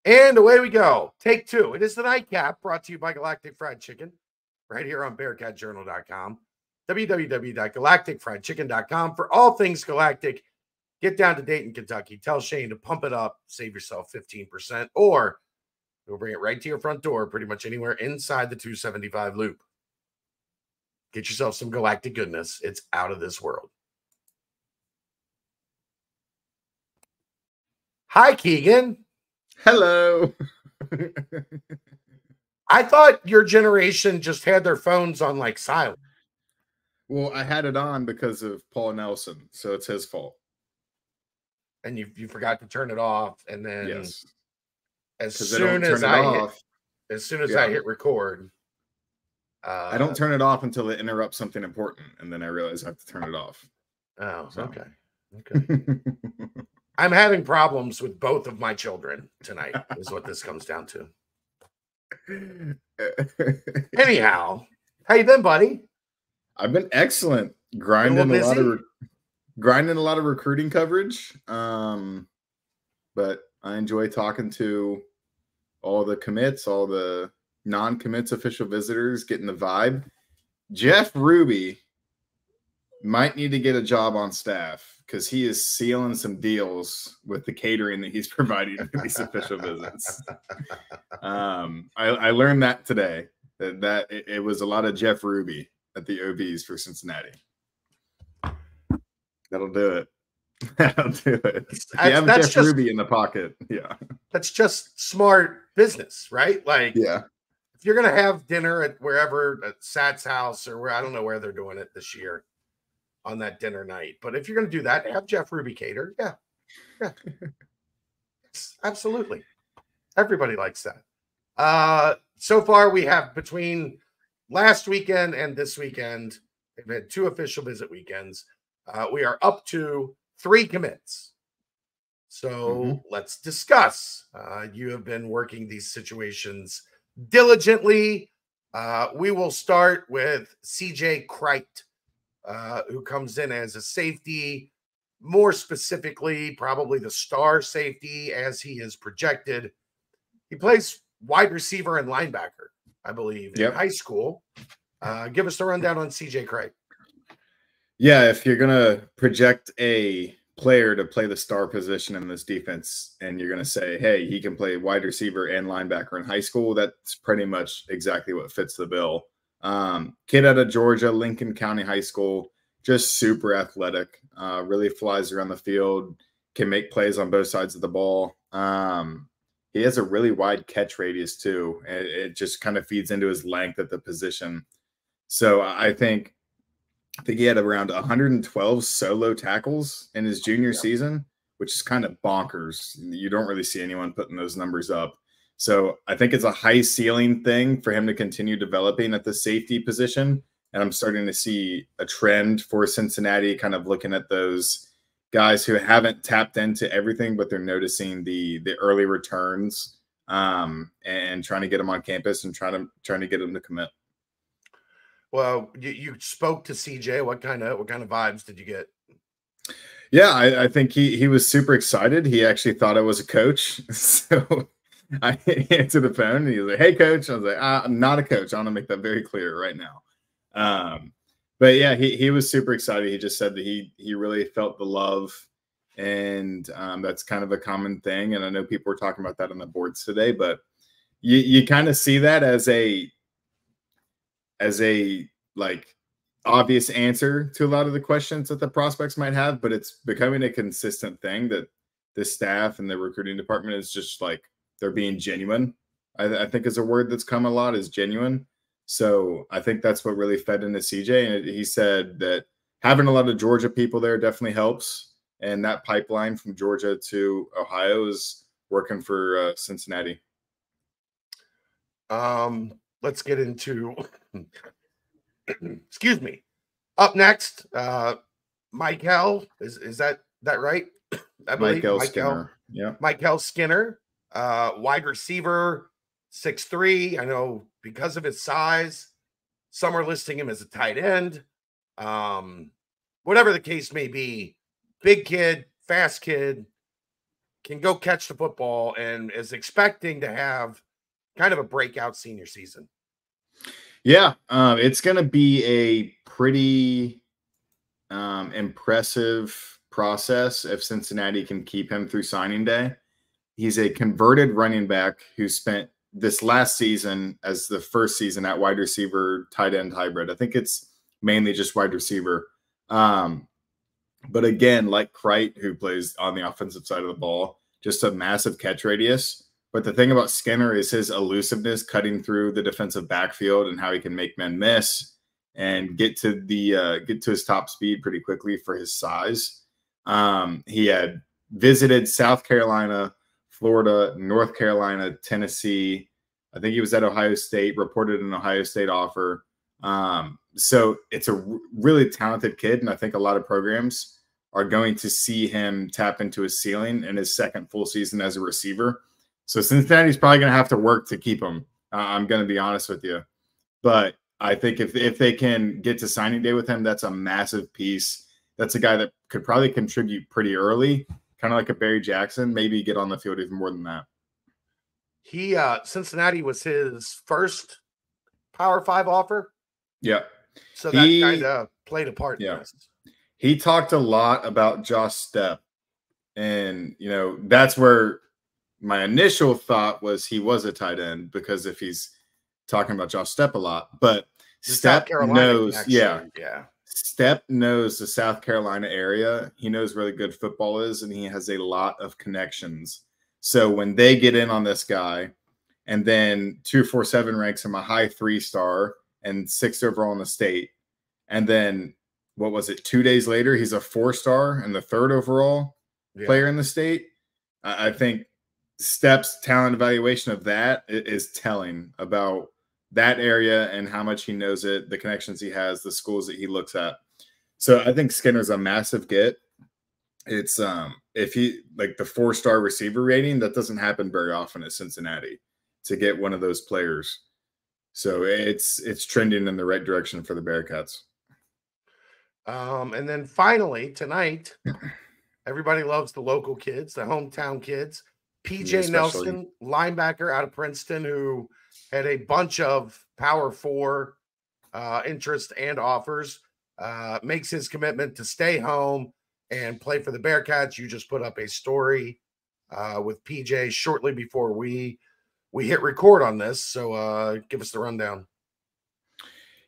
And away we go. Take two. It is the Nightcap, brought to you by Galactic Fried Chicken, right here on BearcatJournal.com, www.galacticfriedchicken.com for all things Galactic. Get down to Dayton, Kentucky. Tell Shane to pump it up, save yourself 15%, or we'll bring it right to your front door, pretty much anywhere inside the 275 loop. Get yourself some Galactic goodness. It's out of this world. Hi, Keegan. Hello. I thought your generation just had their phones on like silent. Well, I had it on because of Paul Nelson, so it's his fault. And you forgot to turn it off, and then Yes, as soon as I hit record, I don't turn it off until it interrupts something important, and then I realize I have to turn it off. Oh, so. Okay. I'm having problems with both of my children tonight, is what this comes down to. Anyhow, how you been, buddy? I've been excellent. Grinding a lot of recruiting coverage. But I enjoy talking to all the commits, all the non-commits, official visitors, getting the vibe. Jeff Ruby might need to get a job on staff because he is sealing some deals with the catering that he's providing for these official visits. I learned that today, that it was a lot of Jeff Ruby at the OVs for Cincinnati. That'll do it. That'll do it. If you have Jeff Ruby in the pocket, yeah. That's just smart business, right? Like, yeah. If you're going to have dinner at wherever, at Sat's house, or where, I don't know where they're doing it this year on that dinner night, but if you're going to do that, have Jeff Ruby cater. Yeah. Absolutely. Everybody likes that. So far, we have between last weekend and this weekend, we've had 2 official visit weekends. We are up to 3 commits. So let's discuss. You have been working these situations diligently. We will start with CJ Kreit, who comes in as a safety, more specifically, probably the star safety as he is projected. He plays wide receiver and linebacker, I believe, in high school. Give us the rundown on CJ Kreit. Yeah, if you're going to project a player to play the star position in this defense and you're going to say, hey, he can play wide receiver and linebacker in high school, that's pretty much exactly what fits the bill. Kid out of Georgia, Lincoln County High School, just super athletic, really flies around the field, can make plays on both sides of the ball. He has a really wide catch radius too. It just kind of feeds into his length at the position. So I think he had around 112 solo tackles in his junior season, which is kind of bonkers. You don't really see anyone putting those numbers up. So I think it's a high ceiling thing for him to continue developing at the safety position. And I'm starting to see a trend for Cincinnati, kind of looking at those guys who haven't tapped into everything, but they're noticing the early returns and trying to get them on campus and trying to get them to commit. Well, you spoke to CJ. What kind of vibes did you get? Yeah, I think he was super excited. He actually thought I was a coach. So I answered the phone and he was like, hey, coach. I was like, I'm not a coach. I want to make that very clear right now. But yeah, he was super excited. He just said that he really felt the love. And that's kind of a common thing. And I know people were talking about that on the boards today, but you kind of see that as a like obvious answer to a lot of the questions that the prospects might have, but it's becoming a consistent thing that the staff and the recruiting department is just like, they're being genuine. I think is a word that's come a lot, is genuine. So I think that's what really fed into CJ. And he said that having a lot of Georgia people there definitely helps. And that pipeline from Georgia to Ohio is working for Cincinnati. Let's get into excuse me. Up next, Michael, is that right? I believe Michael Skinner. Yeah. Michael Skinner, wide receiver, 6'3". I know because of his size, some are listing him as a tight end. Whatever the case may be, big kid, fast kid. can go catch the football and is expecting to have kind of a breakout senior season. Yeah, it's going to be a pretty impressive process if Cincinnati can keep him through signing day. He's a converted running back who spent this last season as the first season at wide receiver, tight end hybrid. I think it's mainly just wide receiver. But again, like Kreit, who plays on the offensive side of the ball, just a massive catch radius. But the thing about Skinner is his elusiveness cutting through the defensive backfield and how he can make men miss and get to his top speed pretty quickly for his size. He had visited South Carolina, Florida, North Carolina, Tennessee. I think he was at Ohio State, reported an Ohio State offer. So it's a really talented kid, and I think a lot of programs are going to see him tap into his ceiling in his second full season as a receiver. So Cincinnati's probably going to have to work to keep him. I'm going to be honest with you. But I think if they can get to signing day with him, that's a massive piece. That's a guy that could probably contribute pretty early, kind of like a Barry Jackson, maybe get on the field even more than that. Cincinnati was his first Power 5 offer. Yeah. So that kind of played a part. Yeah. In this. He talked a lot about Josh Stepp. And, that's where my initial thought was he was a tight end, because if he's talking about Josh Stepp a lot, but Stepp knows, Stepp knows the South Carolina area. He knows where the good football is, and he has a lot of connections. So when they get in on this guy, and then 247 ranks him a high 3-star and 6th overall in the state, and then what was it? 2 days later, he's a 4-star and the 3rd overall player in the state. I think Stepp's talent evaluation of that is telling about that area and how much he knows it, the connections he has, the schools that he looks at. So I think Skinner's a massive get. It's if he like the 4-star receiver rating, that doesn't happen very often at Cincinnati to get one of those players. So it's trending in the right direction for the Bearcats. And then finally tonight, everybody loves the local kids, the hometown kids. PJ Nelson, linebacker out of Princeton, who had a bunch of Power 4 interest and offers, makes his commitment to stay home and play for the Bearcats. You just put up a story with PJ shortly before we hit record on this. So give us the rundown.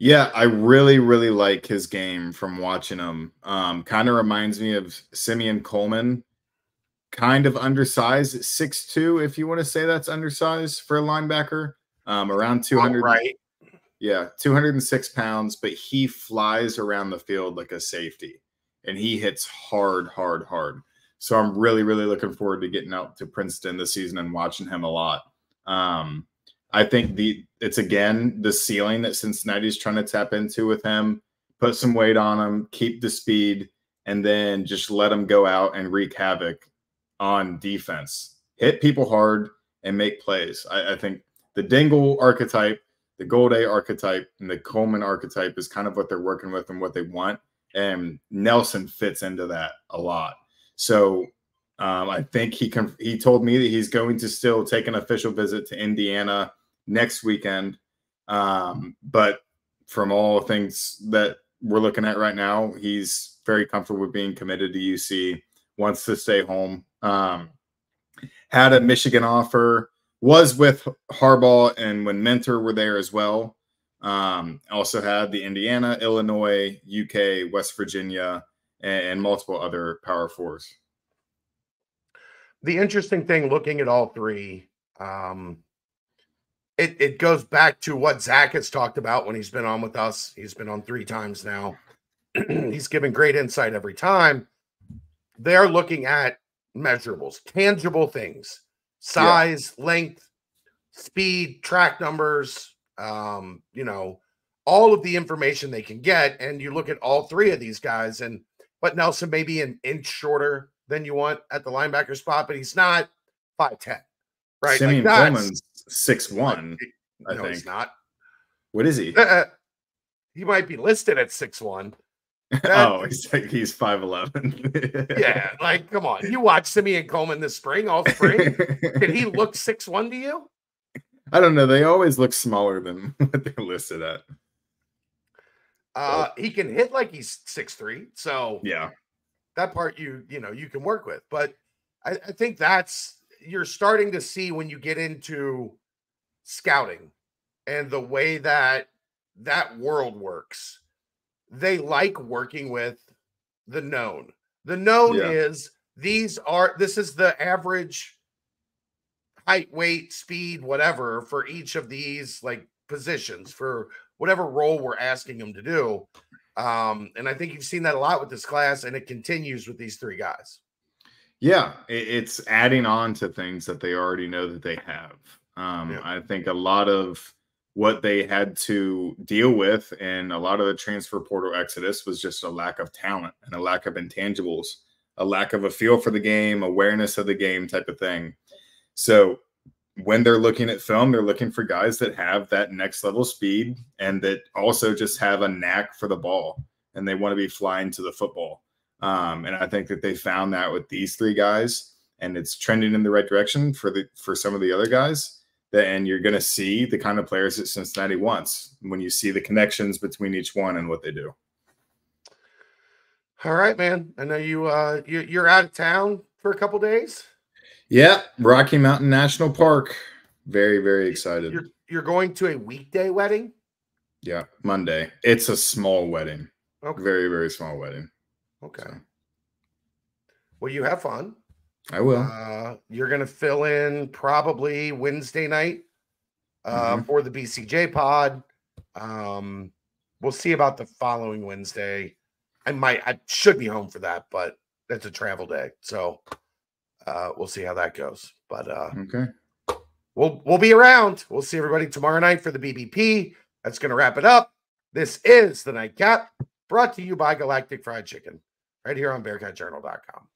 Yeah, I really, really like his game from watching him. Kind of reminds me of Simeon Coleman. Kind of undersized at 6'2", if you want to say that's undersized for a linebacker. Around 200. Right. Yeah, 206 pounds, but he flies around the field like a safety, and he hits hard. So I'm really, really looking forward to getting out to Princeton this season and watching him a lot. I think it's again the ceiling that Cincinnati's trying to tap into with him. Put some weight on him, keep the speed, and then just let him go out and wreak havoc on defense. Hit people hard and make plays. I think the Dingle archetype, the Golday archetype, and the Coleman archetype is kind of what they're working with and what they want. And Nelson fits into that a lot. So I think he told me that he's going to still take an official visit to Indiana next weekend. But from all things that we're looking at right now, he's very comfortable with being committed to UC, wants to stay home. Had a Michigan offer, was with Harbaugh and when Mentor were there as well. Also had the Indiana, Illinois, UK, West Virginia, and multiple other Power 4s. The interesting thing looking at all three, it goes back to what Zach has talked about when he's been on with us. He's been on 3 times now. He's given great insight every time. They're looking at measurables, tangible things, size, length, speed, track numbers, all of the information they can get. And you look at all 3 of these guys, but Nelson may be an inch shorter than you want at the linebacker spot, but he's not 5'10", right? Simeon Coleman's 6'1", I think. He's not. What is he? He might be listed at 6'1", Oh, he's 5'11". Yeah, like come on. You watched Simeon Coleman this spring, all spring. Did he look 6'1" to you? I don't know. They always look smaller than what they're listed at. He can hit like he's 6'3", so yeah, that part you can work with. But I think you're starting to see when you get into scouting and the way that world works. They like working with the known. The known Yeah. is this is the average height, weight, speed, whatever for each of these like positions for whatever role we're asking them to do. And I think you've seen that a lot with this class, and it continues with these three guys. Yeah, it's adding on to things that they already know that they have. I think a lot of what they had to deal with and a lot of the transfer portal exodus was just a lack of talent and a lack of intangibles, a lack of a feel for the game, awareness of the game type of thing. So when they're looking at film, they're looking for guys that have that next level speed and that also just have a knack for the ball and they want to be flying to the football. And I think that they found that with these three guys, and it's trending in the right direction for some of the other guys. And you're going to see the kind of players that Cincinnati wants when you see the connections between each one and what they do. All right, man. I know you're out of town for a couple days. Yeah, Rocky Mountain National Park. Very, very excited. You're going to a weekday wedding? Yeah, Monday. It's a small wedding. Okay. Very, very small wedding. Okay. So. Well, you have fun. I will. You're going to fill in probably Wednesday night for the BCJ pod. We'll see about the following Wednesday. I should be home for that, but it's a travel day. So we'll see how that goes. But okay. We'll be around. We'll see everybody tomorrow night for the BBP. That's going to wrap it up. This is the Nightcap, brought to you by Galactic Fried Chicken, right here on BearcatJournal.com.